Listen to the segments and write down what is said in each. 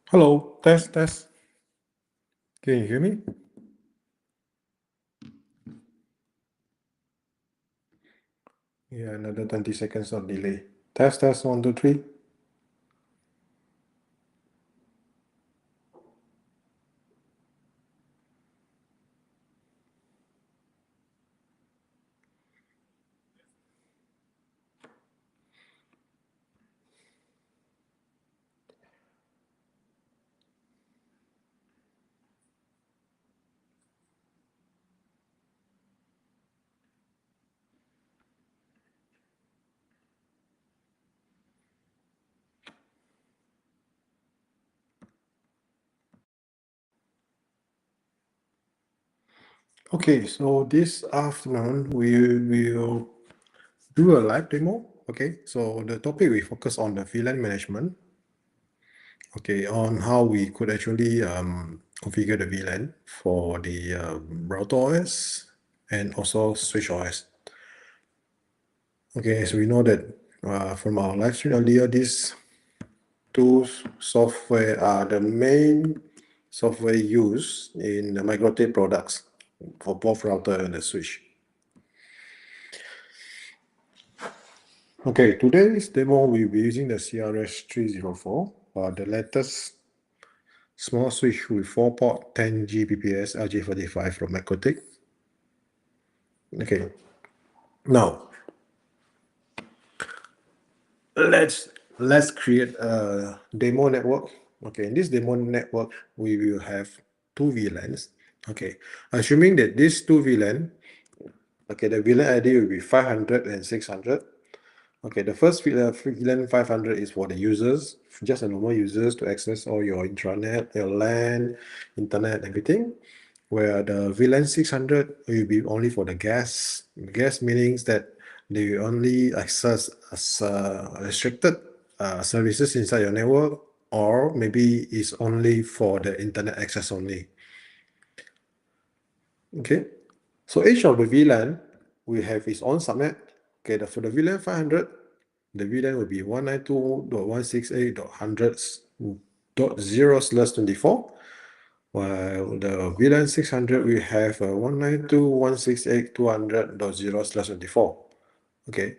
Hello, test, test. Can you hear me? Yeah, another 20 seconds of delay. Test, test, 1, 2, 3. Okay, so this afternoon we will do a live demo. Okay, so the topic we focus on the VLAN management. Okay, on how we could actually configure the VLAN for the RouterOS and also SwOS. Okay, as we know that from our live stream earlier, these two software are the main software used in the migrated products for both router and the switch. Okay, today's demo we'll be using the CRS304, the latest small switch with 4-port 10 Gbps RJ45 from Microtech. Okay, now let's create a demo network. Okay, in this demo network we will have two VLANs. Okay, assuming that these two VLAN, okay, the VLAN ID will be 500 and 600. Okay, the first VLAN 500 is for the users, just a normal users to access all your intranet, your LAN, internet, everything. Where the VLAN 600 will be only for the guests. Guest means that they only access as restricted services inside your network, or maybe it's only for the internet access only. Okay, so each of the VLAN will have its own subnet. Okay, for the VLAN 500, the VLAN will be 192.168.100.0/24, while the VLAN 600 will have 192.168.200.0/24. Okay.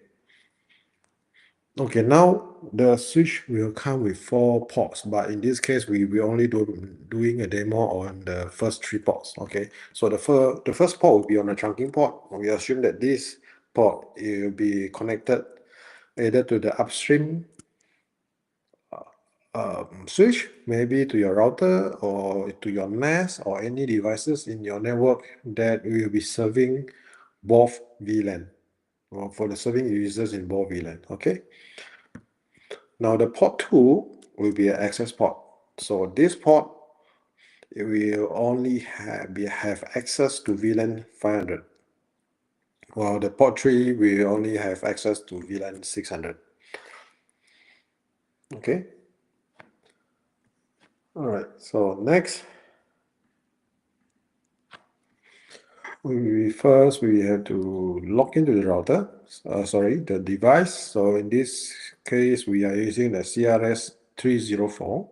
Okay, now the switch will come with 4 ports, but in this case, we will only doing a demo on the first 3 ports. Okay, so the first port will be on the trunking port. We assume that this port will be connected either to the upstream switch, maybe to your router or to your NAS or any devices in your network that will be serving both VLAN, or for the serving users in both VLAN. Okay. Now the port 2 will be an access port. So this port, it will only have access to VLAN 500, while the port 3 will only have access to VLAN 600. Okay. All right. So next, first we have to log into the router. The device. So in this case, we are using the CRS304.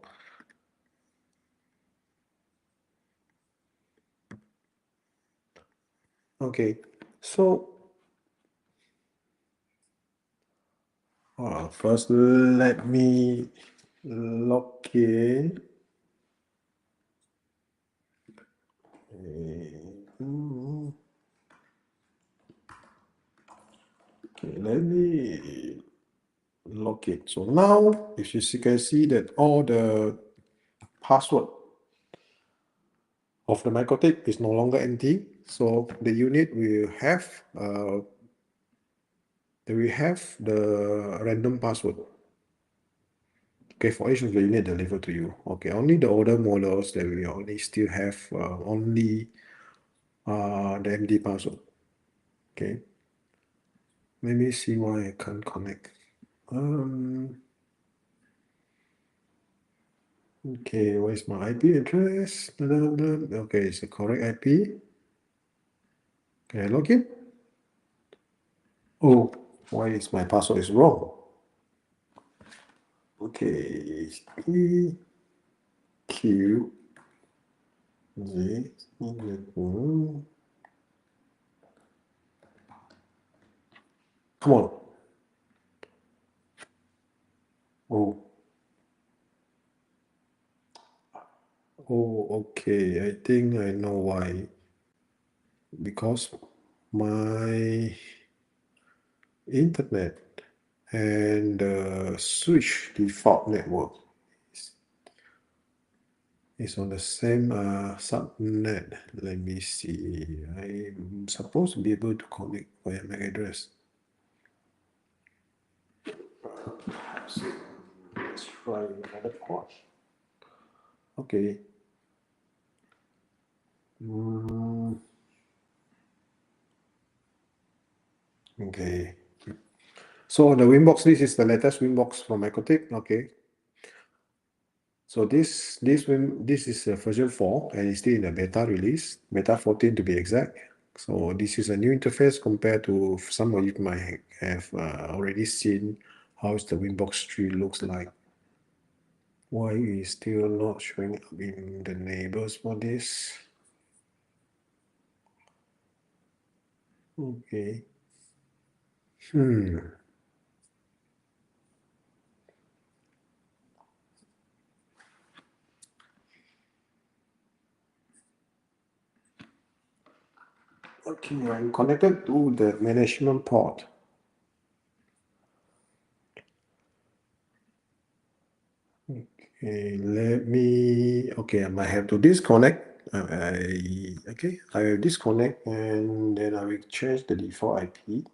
Okay, so first let me log in. Okay, let me log it. So now, if you can see that all the password of the microtik is no longer empty. So the unit will have the random password. Okay, for each of the unit delivered to you. Okay, only the older models that we only still have only the empty password. Okay. Let me see why I can't connect. Okay, where's my IP address? Okay, it's the correct IP. Can I log in? Oh, why is my password is wrong? Okay, Q G. Come on. Oh, okay. I think I know why. Because my internet and the switch default network is on the same subnet. Let me see. I'm supposed to be able to connect via MAC address. So let's try another port. Okay. Okay. So the Winbox, this is the latest Winbox from Ecotip. Okay. So this is version 4 and it's still in the beta release, beta 14 to be exact. So this is a new interface compared to some of you might have already seen how the Winbox 3 looks like. Why is still not showing up in the neighbors for this? Okay. Okay, I'm connected to the management port. Okay, I might have to disconnect. I will disconnect and then I will change the default IP.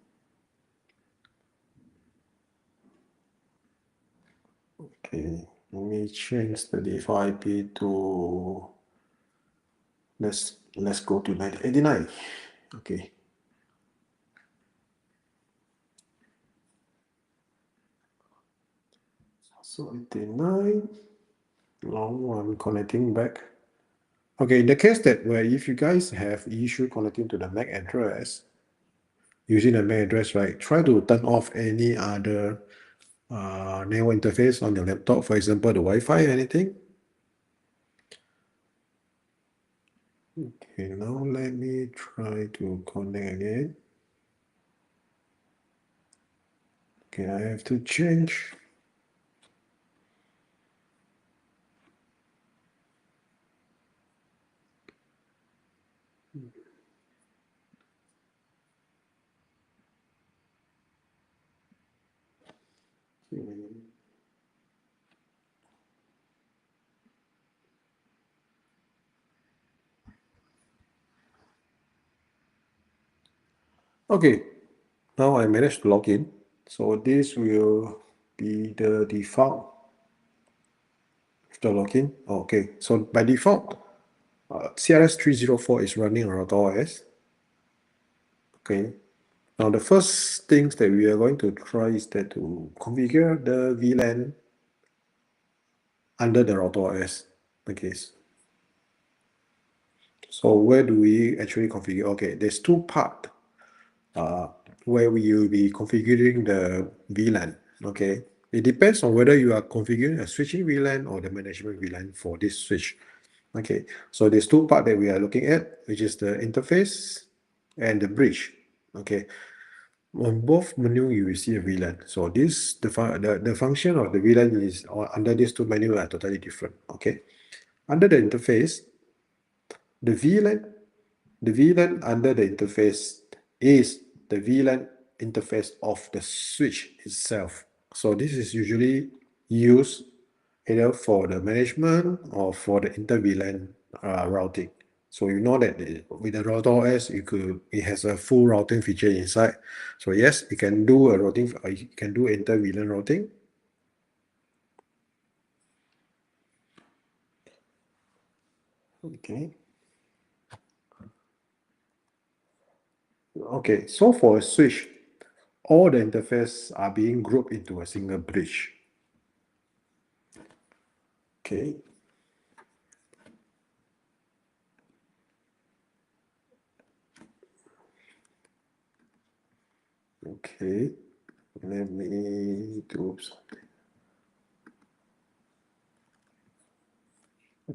Okay, let me change the default IP to, let's go to 1989. Okay. So 89. Now I'm connecting back. Okay, in the case that where if you guys have issue connecting to the MAC address, using the MAC address, right, try to turn off any other network interface on your laptop, for example, the Wi-Fi, anything. Okay, now let me try to connect again. Okay, I have to change. Okay, now I managed to log in. So this will be the default after login. Okay, so by default, CRS304 is running on RouterOS. Okay, now the first things that we are going to try is that to configure the VLAN under the RouterOS. Okay, so where do we actually configure? Okay, there's two parts where we will be configuring the VLAN. Okay, it depends on whether you are configuring a switching VLAN or the management VLAN for this switch. Okay, so there's two parts that we are looking at, which is the interface and the bridge. Okay, on both menu you will see a VLAN. So this the function of the VLAN is under these two menus are totally different. Okay, under the interface, the VLAN under the interface is the VLAN interface of the switch itself. So this is usually used either for the management or for the inter-VLAN routing. So you know that with the RouterOS, it has a full routing feature inside. So yes, it can do a routing, it can do inter-VLAN routing. Okay. Okay, so for a switch, all the interfaces are being grouped into a single bridge. Okay. Okay. Let me do something.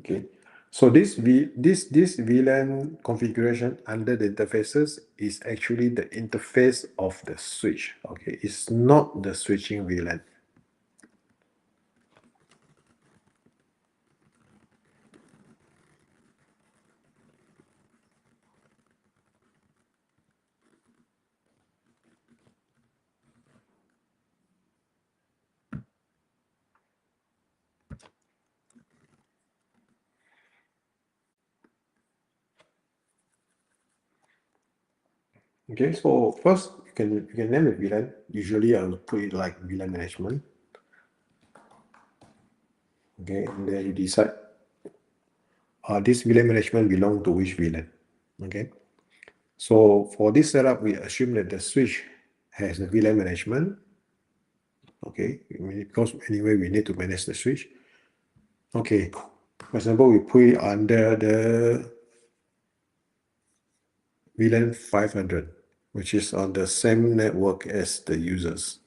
Okay, so this VLAN configuration under the interfaces is actually the interface of the switch. Okay, it's not the switching VLAN. Okay, so first you can name the VLAN. Usually I'll put it like VLAN management. Okay, and then you decide this VLAN management belong to which VLAN. Okay, so for this setup, we assume that the switch has the VLAN management. Okay, because anyway we need to manage the switch. Okay, for example, we put it under the VLAN 500, which is on the same network as the users.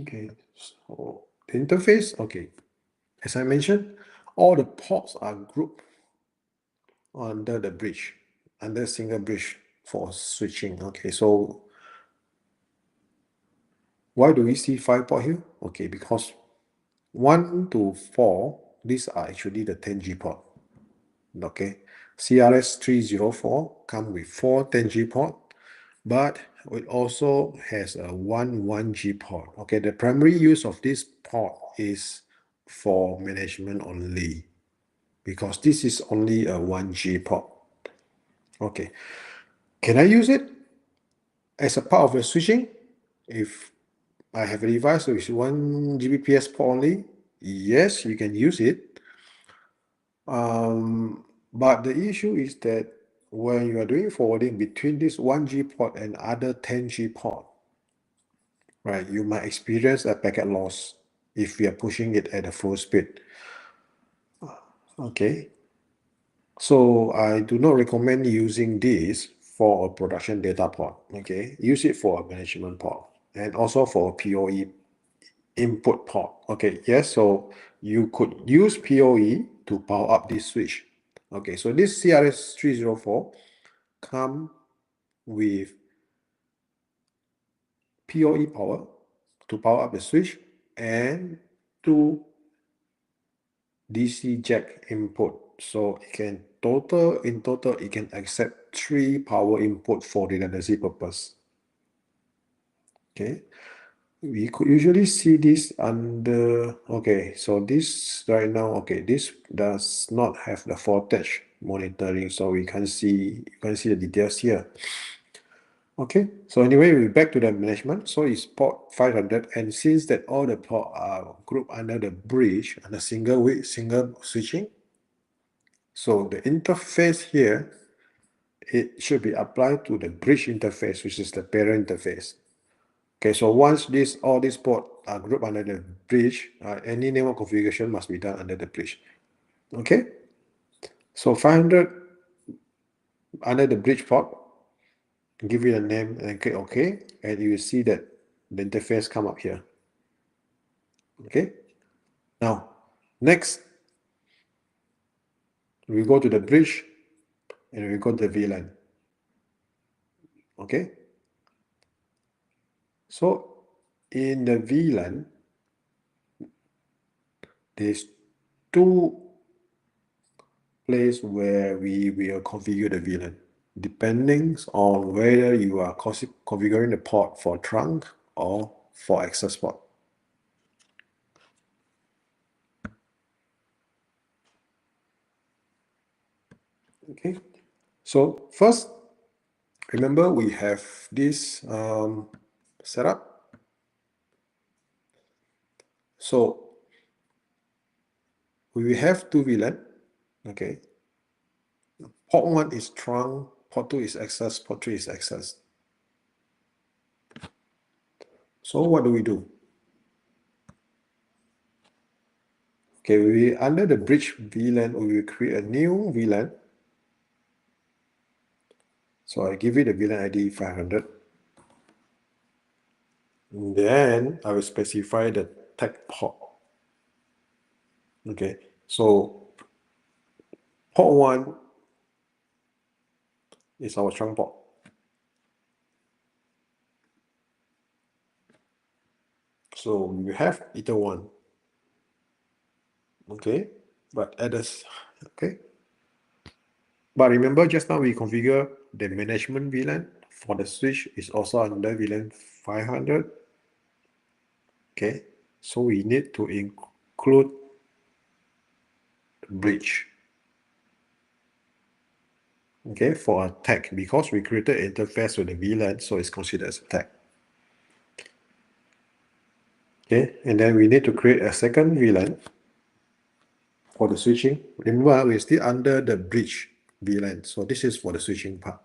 Okay, so the interface, okay. As I mentioned, all the ports are grouped under the bridge, under single bridge for switching. Okay, so why do we see 5 port here? Okay, because 1 to 4, these are actually the 10G port. Okay, CRS304 come with 4 10G port, but it also has a 1G port. Okay, the primary use of this port is for management only, because this is only a 1G port. Okay, can I use it as a part of the switching? If I have a device with 1 Gbps port only, yes, you can use it. But the issue is that when you are doing forwarding between this 1G port and other 10G port, right, you might experience a packet loss if we are pushing it at a full speed. Okay, so I do not recommend using this for a production data port. Okay, use it for a management port and also for a PoE input port. Okay, yes, so you could use PoE to power up this switch. Okay, so this CRS304 come with PoE power to power up the switch and two DC jack input. So in total, it can accept 3 power input for redundancy purpose. Okay, we could usually see this under, okay, so this right now, okay, this does not have the voltage monitoring, so we can't see, you can see the details here. Okay, so anyway, we're back to the management. So it's port 500, and since that all the port are grouped under the bridge and a single switching, so the interface here, it should be applied to the bridge interface, which is the parent interface. Okay, so once all these ports are grouped under the bridge, any network configuration must be done under the bridge. Okay, so 500 under the bridge port, give it a name and click OK, and you will see that the interface come up here. Okay, now next we go to the bridge and we go to the VLAN. Okay, so in the VLAN, there's 2 places where we will configure the VLAN, depending on whether you are configuring the port for trunk or for access port. Okay, so first, remember we have this setup. So we will have 2 VLAN. Okay, port 1 is trunk, port 2 is access, port 3 is access. So what do? Okay, we under the bridge VLAN, we will create a new VLAN. So I give it a VLAN ID 500. Then I will specify the tag port. Okay, so port 1 is our trunk port. So we have Ether 1. Okay, but at this, okay. But remember just now we configure the management VLAN for the switch is also under VLAN 500. Okay, so we need to include bridge. Okay, for a tag, because we created an interface with the VLAN, so it's considered as a tag. Okay, and then we need to create a second VLAN for the switching. Remember, we're still under the bridge VLAN, so this is for the switching part.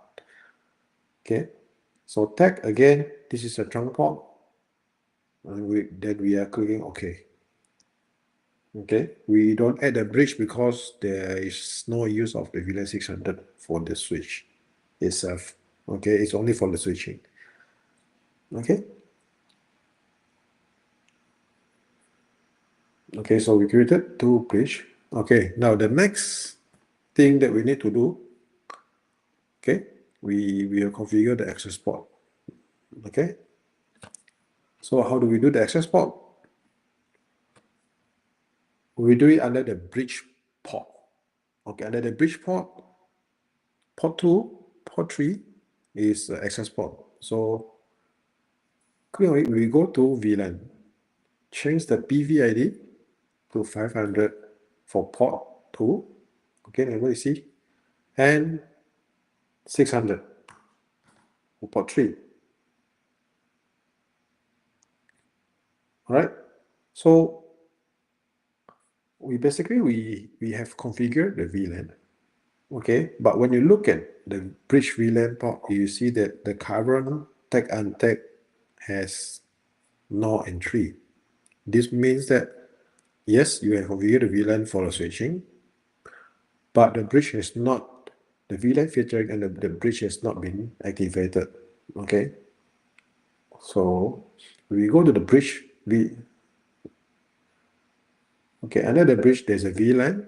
Okay, so tag again, this is a trunk port, and then we are clicking OK. Okay, we don't add a bridge because there is no use of the VLAN 600 for the switch itself. Okay, it's only for the switching. Okay. Okay, so we created two bridge. Okay, now the next thing that we need to do, okay, we will configure the access port. Okay, so how do we do the access port? We do it under the bridge port. Okay, under the bridge port, port 2, port 3 is the access port. So click on it, we go to VLAN, change the PV ID to 500 for port 2. Okay, and what you see, and 600 for port 3. All right, so we basically we have configured the VLAN. Okay, but when you look at the bridge VLAN port, you see that the current tag untag has no entry. This means that yes, you have configured the VLAN for the switching, but the bridge has not, the VLAN filtering and the bridge has not been activated. Okay, so we go to the bridge Okay, under the bridge, there's a VLAN,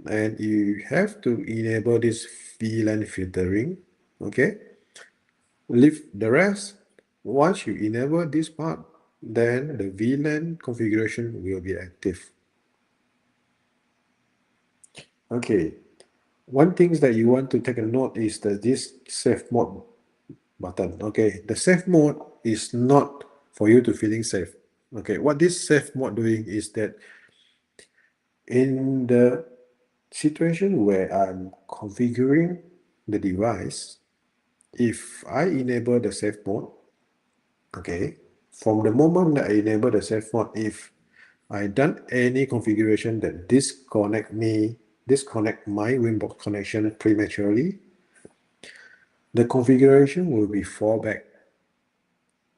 and you have to enable this VLAN filtering. Okay, leave the rest. Once you enable this part, then the VLAN configuration will be active. Okay, one thing that you want to take a note is that this save mode button. Okay, the save mode is not for you to feeling safe. Okay, what this save mode doing is that in the situation where I'm configuring the device, if I enable the safe mode, okay, from the moment that I enable the safe mode, if I done any configuration that disconnect my Winbox connection prematurely, the configuration will be fall back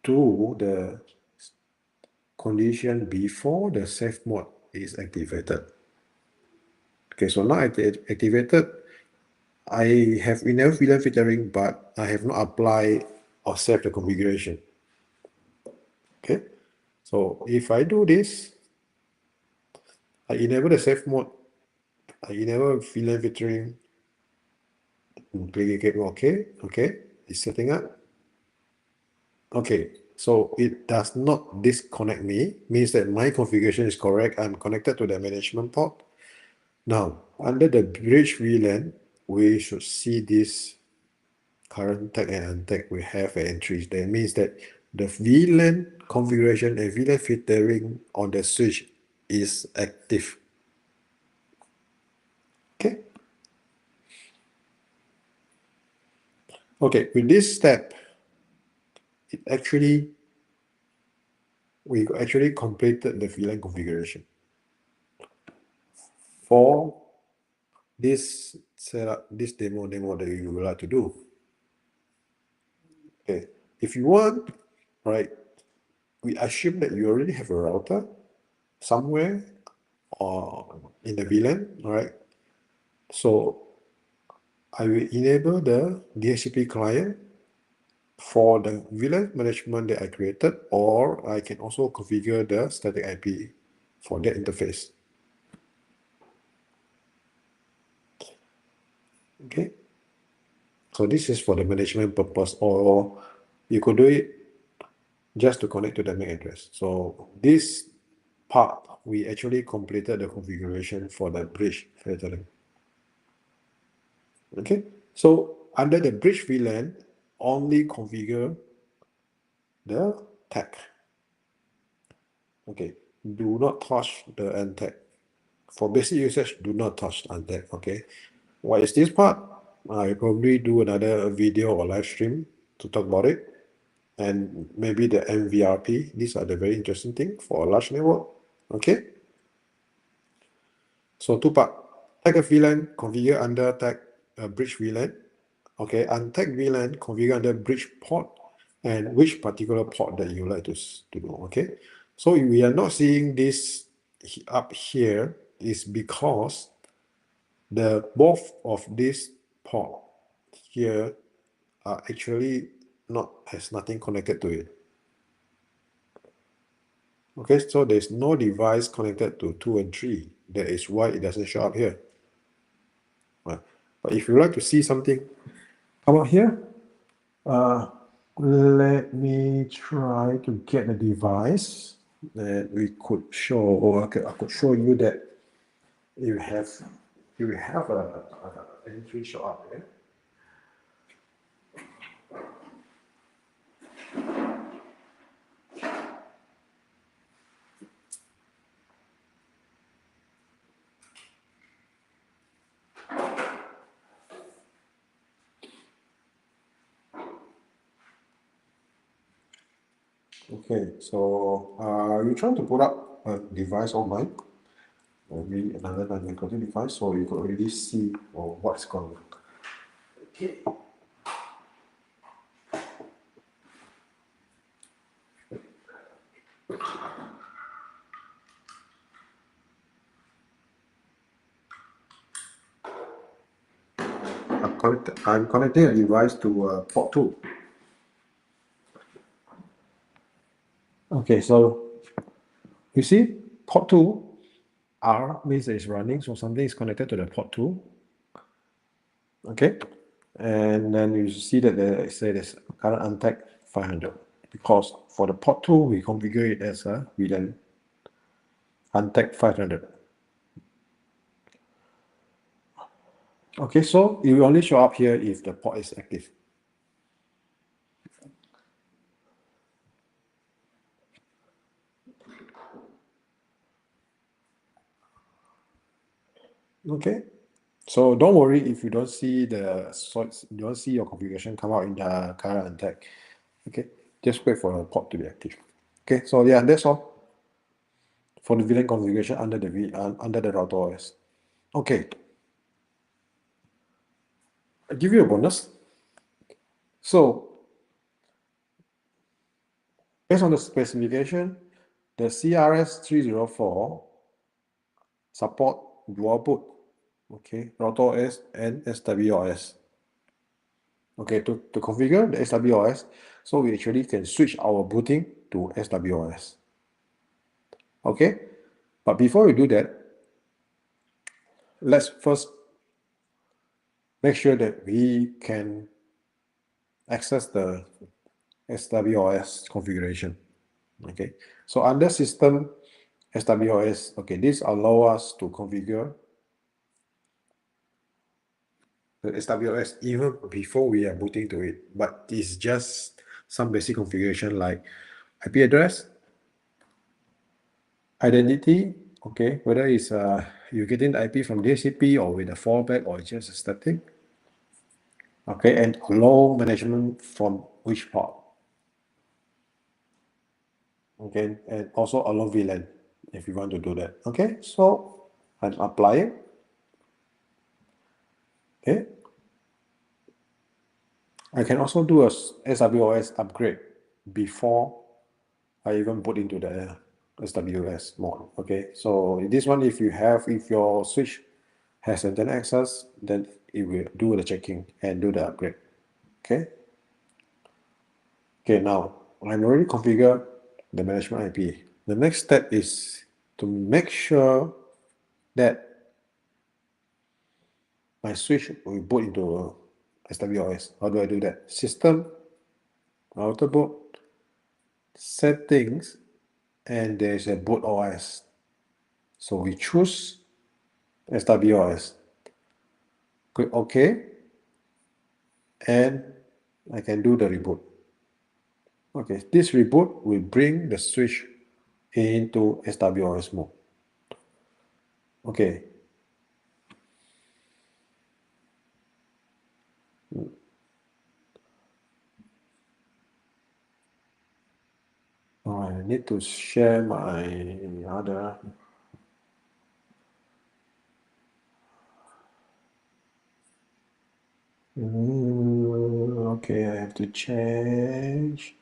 to the condition before the safe mode is activated. Okay, so now activated, I have enough VLAN filtering, but I have not applied or saved the configuration. Okay, so if I do this, I enable the safe mode, I enable VLAN filtering, click OK, okay, it's setting up. Okay, so it does not disconnect me, means that my configuration is correct. I'm connected to the management port. Now, under the bridge VLAN, we should see this current tag and untag. We have entries. That means that the VLAN configuration and VLAN filtering on the switch is active. Okay. Okay, with this step, we actually completed the VLAN configuration for this setup, this demo that you would like to do. Okay, if you want, right, we assume that you already have a router somewhere or in the VLAN, all right? So I will enable the DHCP client for the VLAN management that I created, or I can also configure the static IP for that interface. Okay. So this is for the management purpose, or you could do it just to connect to the MAC address. So this part, we actually completed the configuration for the bridge filtering. Okay, so under the bridge VLAN, only configure the tag. Okay, do not touch the end tag. For basic usage, do not touch the end tag. Okay, what is this part? I probably do another video or live stream to talk about it. And maybe the MVRP. These are the very interesting thing for a large network. Okay. So two part. Tag a VLAN, configure under tag bridge VLAN. Okay, untag VLAN, configure under bridge port, and which particular port that you like to do. Okay. So we are not seeing this up here is because the both of this port here are actually has nothing connected to it. Okay, so there's no device connected to 2 and 3. That is why it doesn't show up here. Right. But if you like to see something come out here, let me try to get a device that we could show, or I could show you that you have a entry show up here. Okay, so you're trying to put up a device online, maybe another non-encrypted device, so you could already see what's going on. Okay. I'm connecting a device to port 2. Okay, so you see port 2 R means it's running, so something is connected to the port 2. Okay, and then you see that it says current untagged 500, because for the port 2 we configure it as a VLAN untagged 500. Okay, so it will only show up here if the port is active. Okay, so don't worry if you don't see your configuration come out in the current untag. Okay, just wait for the port to be active. Okay, so yeah, that's all for the VLAN configuration under the RouterOS. Okay, I give you a bonus. So based on the specification, the CRS304 support dual boot, okay, RouterOS and SwOS. Okay, to configure the SwOS, so we actually can switch our booting to SwOS. Okay, but before we do that, let's first make sure that we can access the SwOS configuration. Okay, so under system SwOS, okay, this allows us to configure the SwOS even before we are booting to it, but it's just some basic configuration like IP address, identity, okay, whether it's you're getting the IP from DHCP or with a fallback or just a static, okay, and allow management from which port, okay, and also allow VLAN if you want to do that. Okay, so I'm applying. Okay, I can also do a SwOS upgrade before I even put into the SwOS mode. Okay, so this one, if your switch has internet access, then it will do the checking and do the upgrade. Okay. Okay, now I'm already configured the management IP. The next step is to make sure that my switch will boot into SwOS. How do I do that? System, router boot, settings, and there's a boot OS. So we choose SwOS. Click OK, and I can do the reboot. Okay, this reboot will bring the switch into SwOS mode. Okay. Oh, I need to share my other. Okay, I have to change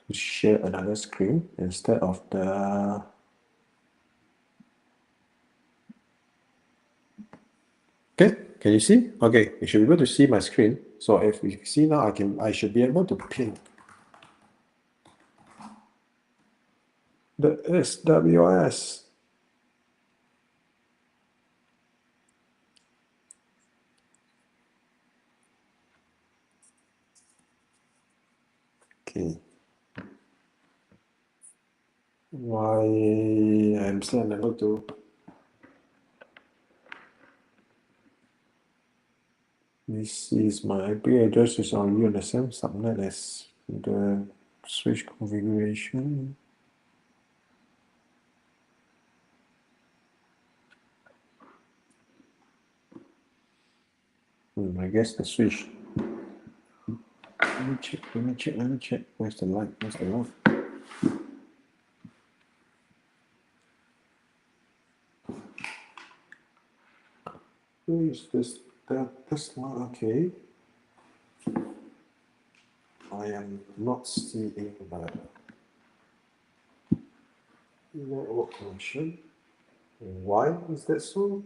to share another screen instead of the. Okay, can you see? Okay, you should be able to see my screen. So if you see now, I should be able to pin the SwOS. Okay. Why I'm still unable to. This is my IP address is already on the same subnet as the switch configuration. I guess the switch. Let me check. Where's the light? Where is this? That's not okay. I am not seeing the network connection. Why is that so?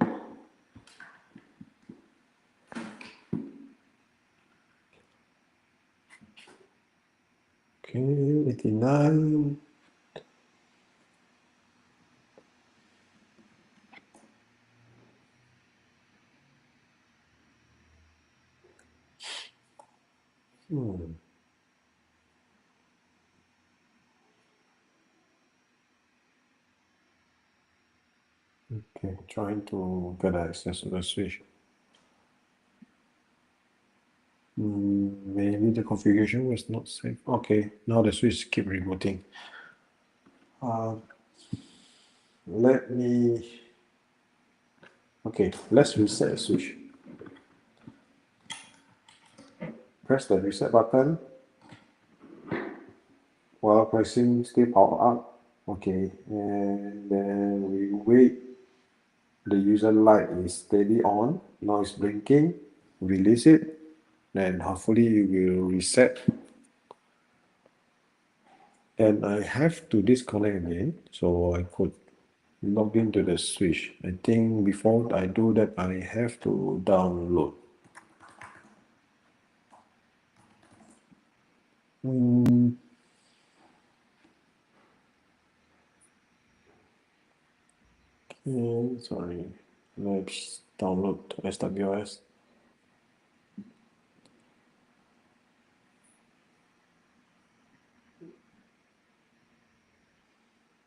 Okay, 89. Okay, trying to get access to the switch. Maybe the configuration was not safe. Okay, now the switch keep rebooting. Let me. Okay, let's reset the switch. Press the reset button while pressing stay power up. Okay, and then we wait. The user light is steady on. Now it's blinking. Release it. Then hopefully it will reset. And I have to disconnect again so I could log into the switch. I think before I do that, I have to download. Sorry, let's download SwOS.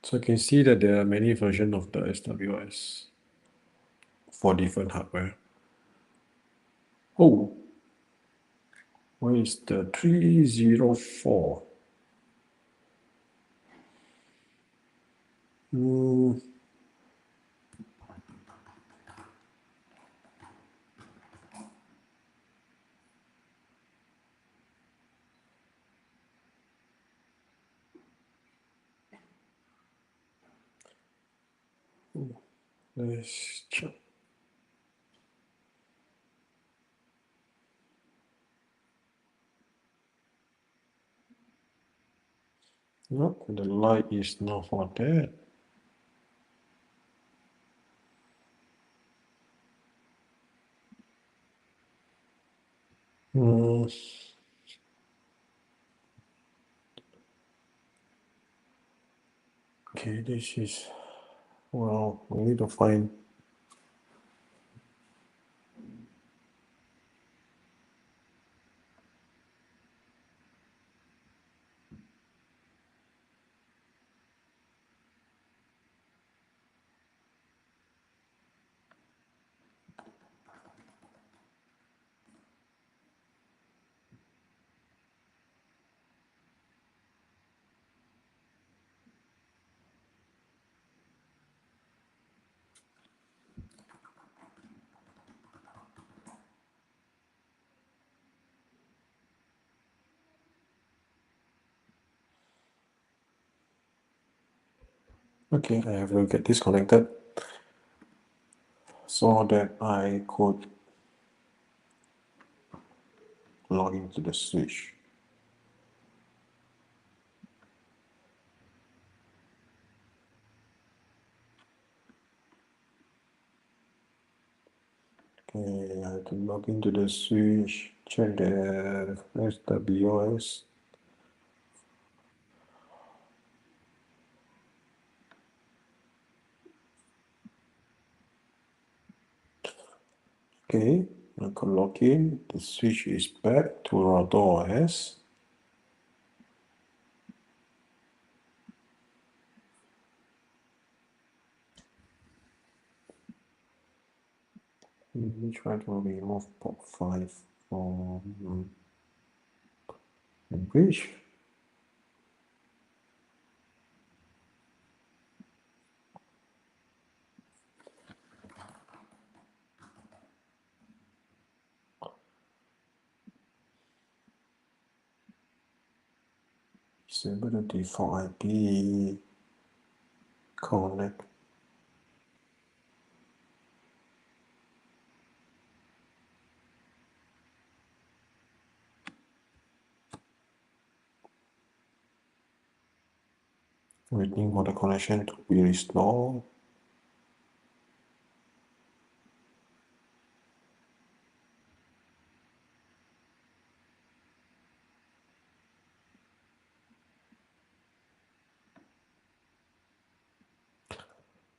So you can see that there are many versions of the SwOS for different hardware. Oh, where is the 304? Let's check. No, the light is not for that. Okay, this is, well, we need to find. Okay, I have to get disconnected so that I could log into the switch. Okay, I have to log into the switch, check the SwOS. Okay, I can log in. The switch is back to RouterOS. Let me try to remove port 5 from the bridge. Disable the default IP. Connect. Waiting for the connection to be restored.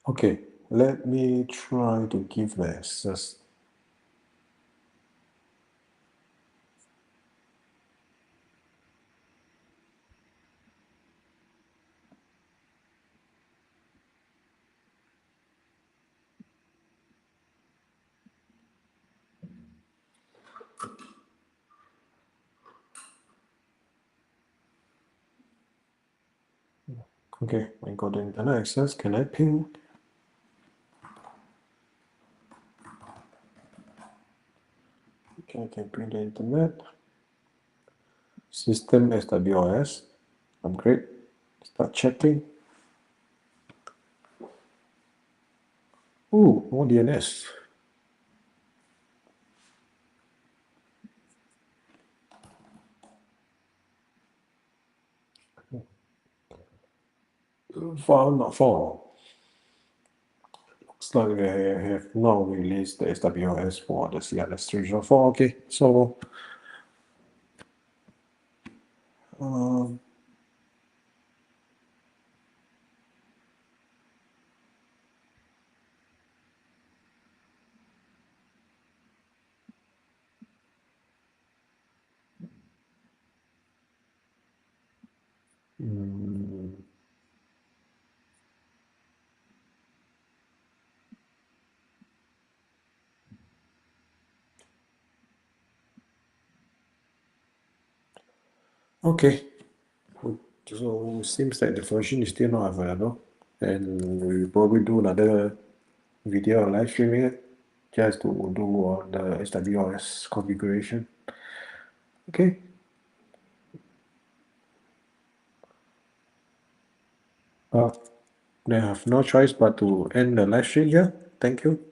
Okay, let me try to give the access. Okay, I got the internet access. Can I ping? Okay, I can ping the internet. System SwOS. Upgrade. Start checking. Ooh, more DNS. File not found. Looks like they have now released the SwOS for the CRS304. Okay, so okay. So it seems like the version is still not available, and we will probably do another video live streaming it just to do on the SwOS configuration. Okay. They have no choice but to end the live stream here. Thank you.